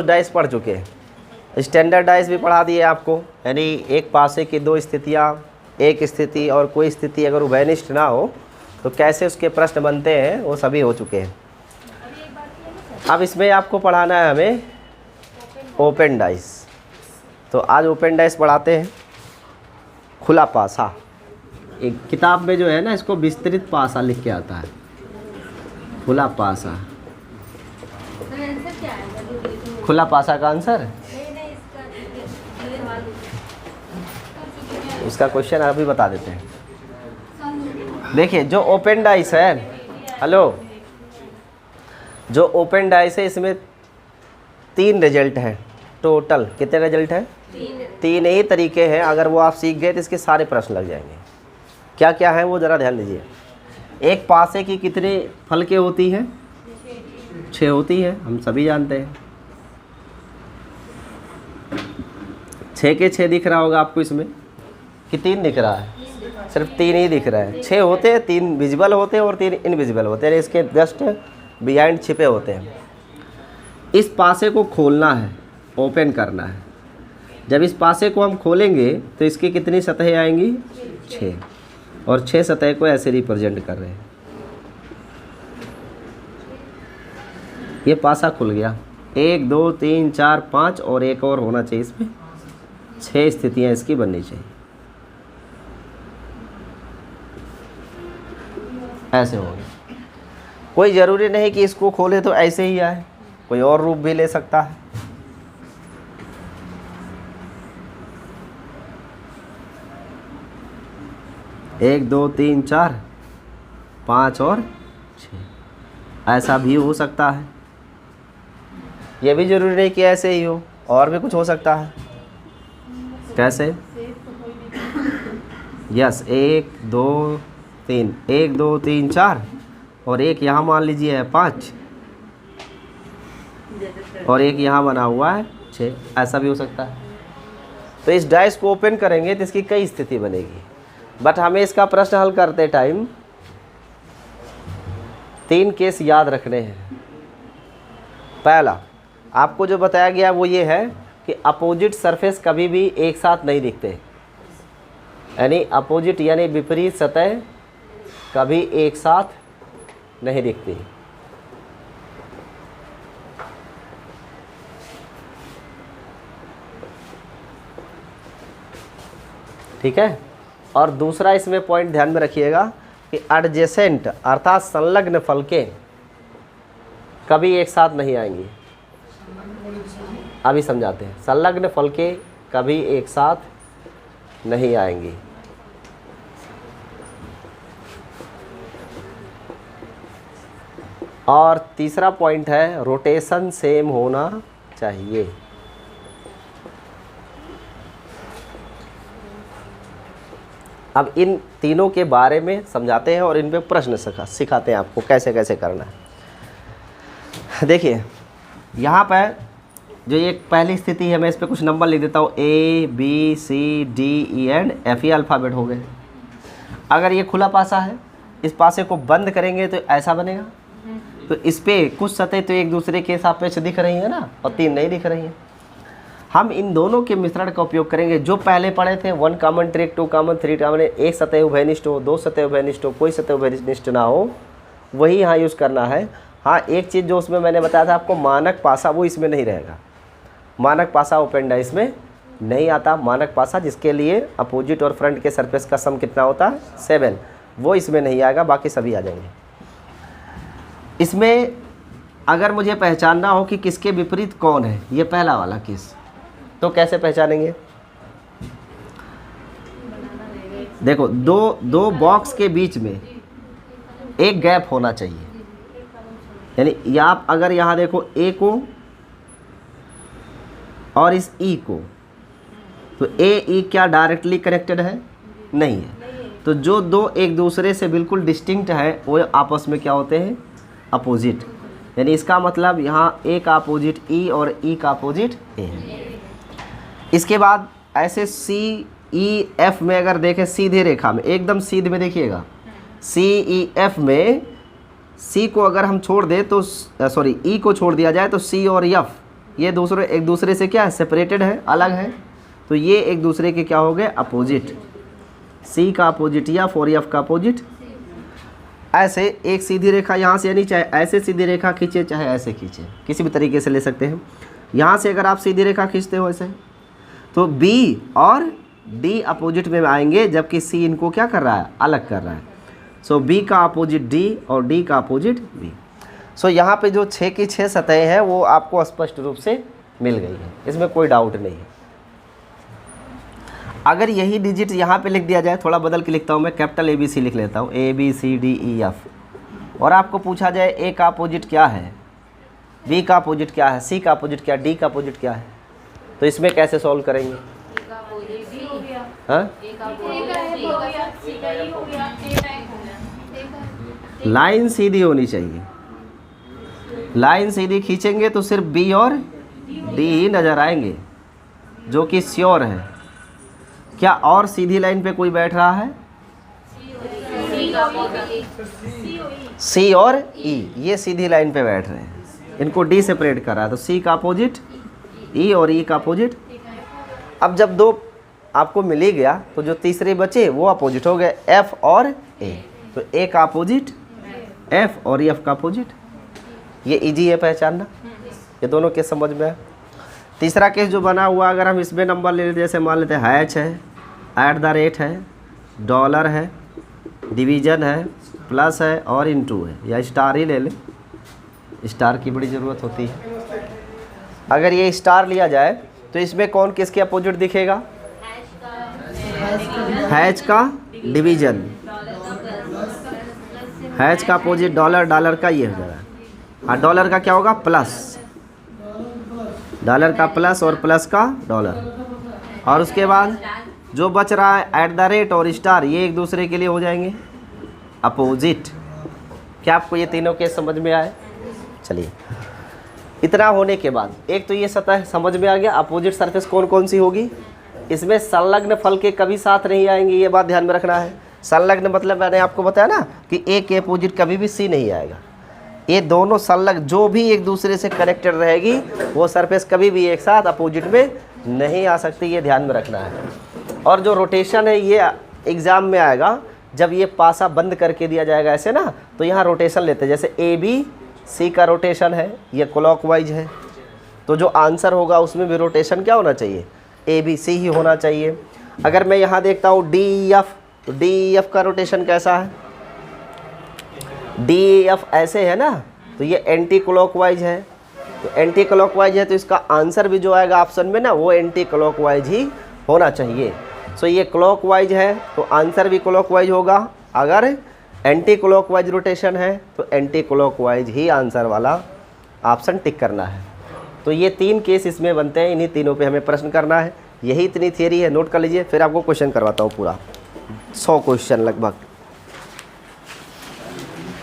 Dice पढ़ चुके हैं। स्टैंडर्ड डाइस भी पढ़ा दिए आपको, यानी एक पासे की दो स्थितियाँ, एक स्थिति और कोई स्थिति अगर उभयनिष्ठ ना हो तो कैसे उसके प्रश्न बनते हैं वो सभी हो चुके हैं। अब इसमें आपको पढ़ाना है हमें ओपन डाइस। तो आज ओपन डाइस पढ़ाते हैं। खुला पासा, एक किताब में जो है ना इसको विस्तृत पासा लिख के आता है, खुला पासा। खुला पासा का आंसर इसका क्वेश्चन अभी बता देते हैं। देखिए जो ओपन डाइस है, हेलो, जो ओपन डाइस है इसमें 3 रिजल्ट हैं टोटल। कितने रिजल्ट हैं? 3 ही तरीके हैं। अगर वो आप सीख गए तो इसके सारे प्रश्न लग जाएंगे। क्या क्या है वो ज़रा ध्यान दीजिए। एक पासे की कितने फलके होती हैं? 6 होती है, हम सभी जानते हैं। 6 के 6 दिख रहा होगा आपको इसमें कि 3 दिख रहा है? सिर्फ 3 ही दिख रहा है। 6 होते हैं, 3 विजिबल होते हैं और 3 इनविजिबल होते हैं, इसके जस्ट बिहाइंड छिपे होते हैं। इस पासे को खोलना है, ओपन करना है। जब इस पासे को हम खोलेंगे तो इसकी कितनी सतहें आएंगी? 6, और 6 सतह को ऐसे रिप्रेजेंट कर रहे हैं। ये पासा खुल गया। 1 2 3 4 5 और एक और होना चाहिए इसमें। 6 स्थितियां इसकी बननी चाहिए। ऐसे होगी। कोई ज़रूरी नहीं कि इसको खोले तो ऐसे ही आए, कोई और रूप भी ले सकता है। एक 2 3 4 5 और 6 ऐसा भी हो सकता है। ये भी जरूरी नहीं कि ऐसे ही हो, और भी कुछ हो सकता है। कैसे? यस, 1 2 3, 1 2 3 4 और एक यहाँ मान लीजिए है 5 और एक यहाँ बना हुआ है 6, ऐसा भी हो सकता है। तो इस डाइस को ओपन करेंगे तो इसकी कई स्थिति बनेगी। बट हमें इसका प्रश्न हल करते टाइम 3 केस याद रखने हैं। पहला आपको जो बताया गया वो ये है कि अपोजिट सरफेस कभी भी एक साथ नहीं दिखते, यानी अपोजिट यानी विपरीत सतह कभी एक साथ नहीं दिखती। ठीक है। और दूसरा इसमें पॉइंट ध्यान में रखिएगा कि एडजेसेंट अर्थात संलग्न फलके कभी एक साथ नहीं आएंगी। अभी समझाते हैं। संलग्न फलके कभी एक साथ नहीं आएंगी। और तीसरा पॉइंट है रोटेशन सेम होना चाहिए। अब इन तीनों के बारे में समझाते हैं और इन पे प्रश्न सिखाते हैं आपको कैसे कैसे करना है। देखिए यहाँ पर जो एक पहली स्थिति है, मैं इस पर कुछ नंबर लिख देता हूँ। A B C D E and F, ये अल्फ़ाबेट हो गए। अगर ये खुला पासा है, इस पासे को बंद करेंगे तो ऐसा बनेगा। तो इस पर कुछ सतह तो एक दूसरे के सापेक्ष दिख रही है ना, और 3 नहीं दिख रही हैं। हम इन दोनों के मिश्रण का उपयोग करेंगे। जो पहले पढ़े थे 1 कॉमन ट्रिक, 2 कॉमन, 3 कॉमन, एक सतह उभयनिष्ठ हो, 2 सतह उभयनिष्ठ हो, कोई सतह उभयनिष्ठ ना हो, वही यहाँ यूज़ करना है। हाँ, एक चीज़ जो उसमें मैंने बताया था आपको, मानक पासा, वो इसमें नहीं रहेगा। मानक पासा ओपन डाइस में नहीं आता। मानक पासा जिसके लिए अपोजिट और फ्रंट के सरफेस का सम कितना होता है? 7, वो इसमें नहीं आएगा, बाकी सभी आ जाएंगे। इसमें अगर मुझे पहचानना हो कि किसके विपरीत कौन है, ये पहला वाला केस, तो कैसे पहचानेंगे? देखो, दो बॉक्स के बीच में एक गैप होना चाहिए। यानी आप अगर यहाँ देखो ए को और इस ई को, तो ए ई क्या डायरेक्टली कनेक्टेड है? नहीं है। तो जो दो एक दूसरे से बिल्कुल डिस्टिंक्ट है वो आपस में क्या होते हैं? अपोजिट। यानी इसका मतलब यहाँ ए का अपोजिट ई और ई का अपोजिट ए है। इसके बाद ऐसे सी ई एफ में अगर देखें सीधे रेखा में, एकदम सीधे में देखिएगा, सी ई एफ में सी को अगर हम छोड़ दें तो सॉरी ई को छोड़ दिया जाए तो सी और एफ ये दूसरे एक दूसरे से क्या है, सेपरेटेड है, अलग है, तो ये एक दूसरे के क्या हो गए, अपोजिट। सी का अपोजिट या 4F का अपोजिट। ऐसे एक सीधी रेखा यहाँ से, यानी चाहे ऐसे सीधी रेखा खींचे चाहे ऐसे खींचे, किसी भी तरीके से ले सकते हैं। यहाँ से अगर आप सीधी रेखा खींचते हो ऐसे, तो B और D अपोजिट में आएंगे, जबकि C इनको क्या कर रहा है, अलग कर रहा है। सो B का अपोजिट D और D का अपोजिट B। सो यहाँ पे जो 6 की 6 सतहें हैं वो आपको स्पष्ट रूप से मिल गई है, इसमें कोई डाउट नहीं है। अगर यही डिजिट यहाँ पे लिख दिया जाए, थोड़ा बदल के लिखता हूँ मैं, कैपिटल ABC लिख लेता हूँ, ABCDEF, और आपको पूछा जाए A का अपोजिट क्या है, B का अपोजिट क्या है, C का अपोजिट क्या है, D का अपोजिट क्या है, तो इसमें कैसे सॉल्व करेंगे? हाँ, लाइन सीधी होनी चाहिए। लाइन सीधी खींचेंगे तो सिर्फ B और D ही नज़र आएंगे, जो कि श्योर है। क्या और सीधी लाइन पे कोई बैठ रहा है? C और E, ये सीधी लाइन पे बैठ रहे हैं, इनको D सेपरेट कर रहा है, तो C का अपोजिट E और E का अपोजिट। अब जब दो आपको मिल ही गया, तो जो तीसरे बचे वो अपोजिट हो गए, F और A, तो A का अपोजिट F और F का अपोजिट। ये इजी है पहचानना, ये दोनों केस समझ में है। तीसरा केस जो बना हुआ, अगर हम इसमें नंबर ले लेते, जैसे मान लेते हैं हैच है, @ है, डॉलर है, डिवीज़न है, प्लस है और इनटू है, या स्टार ही ले लें, स्टार की बड़ी ज़रूरत होती है। अगर ये स्टार लिया जाए तो इसमें कौन किसके अपोजिट दिखेगा? हैच का डिवीज़न, हैच का अपोजिट डॉलर, डॉलर का ये हो जाएगा, हाँ डॉलर का क्या होगा, प्लस, डॉलर का प्लस और प्लस का डॉलर। और उसके बाद जो बच रहा है @ और स्टार, ये एक दूसरे के लिए हो जाएंगे अपोजिट। क्या आपको ये तीनों केस समझ में आए? चलिए, इतना होने के बाद एक तो ये सतह समझ में आ गया, अपोजिट सरफेस कौन कौन सी होगी। इसमें संलग्न फल के कभी साथ नहीं आएंगे, ये बात ध्यान में रखना है। संलग्न मतलब मैंने आपको बताया ना कि A के अपोजिट कभी भी C नहीं आएगा। ये दोनों संलग्न, जो भी एक दूसरे से कनेक्टेड रहेगी वो सरफेस कभी भी एक साथ अपोजिट में नहीं आ सकती, ये ध्यान में रखना है। और जो रोटेशन है ये एग्ज़ाम में आएगा, जब ये पासा बंद करके दिया जाएगा ऐसे ना, तो यहाँ रोटेशन लेते हैं, जैसे ABC का रोटेशन है, ये क्लॉकवाइज है, तो जो आंसर होगा उसमें भी रोटेशन क्या होना चाहिए, ABC ही होना चाहिए। अगर मैं यहाँ देखता हूँ DEF, तो DEF का रोटेशन कैसा है, DEF ऐसे है ना, तो ये एंटी क्लॉकवाइज है, तो एंटी क्लॉकवाइज है, तो इसका आंसर भी जो आएगा ऑप्शन में ना, वो एंटी क्लॉकवाइज ही होना चाहिए। सो ये क्लॉकवाइज है तो आंसर भी क्लॉकवाइज होगा, अगर एंटी क्लॉकवाइज रोटेशन है तो एंटी क्लॉकवाइज ही आंसर वाला ऑप्शन टिक करना है। तो ये 3 केस इसमें बनते हैं, इन्हीं तीनों पे हमें प्रश्न करना है। यही इतनी थियरी है, नोट कर लीजिए, फिर आपको क्वेश्चन करवाता हूँ पूरा 100 क्वेश्चन लगभग।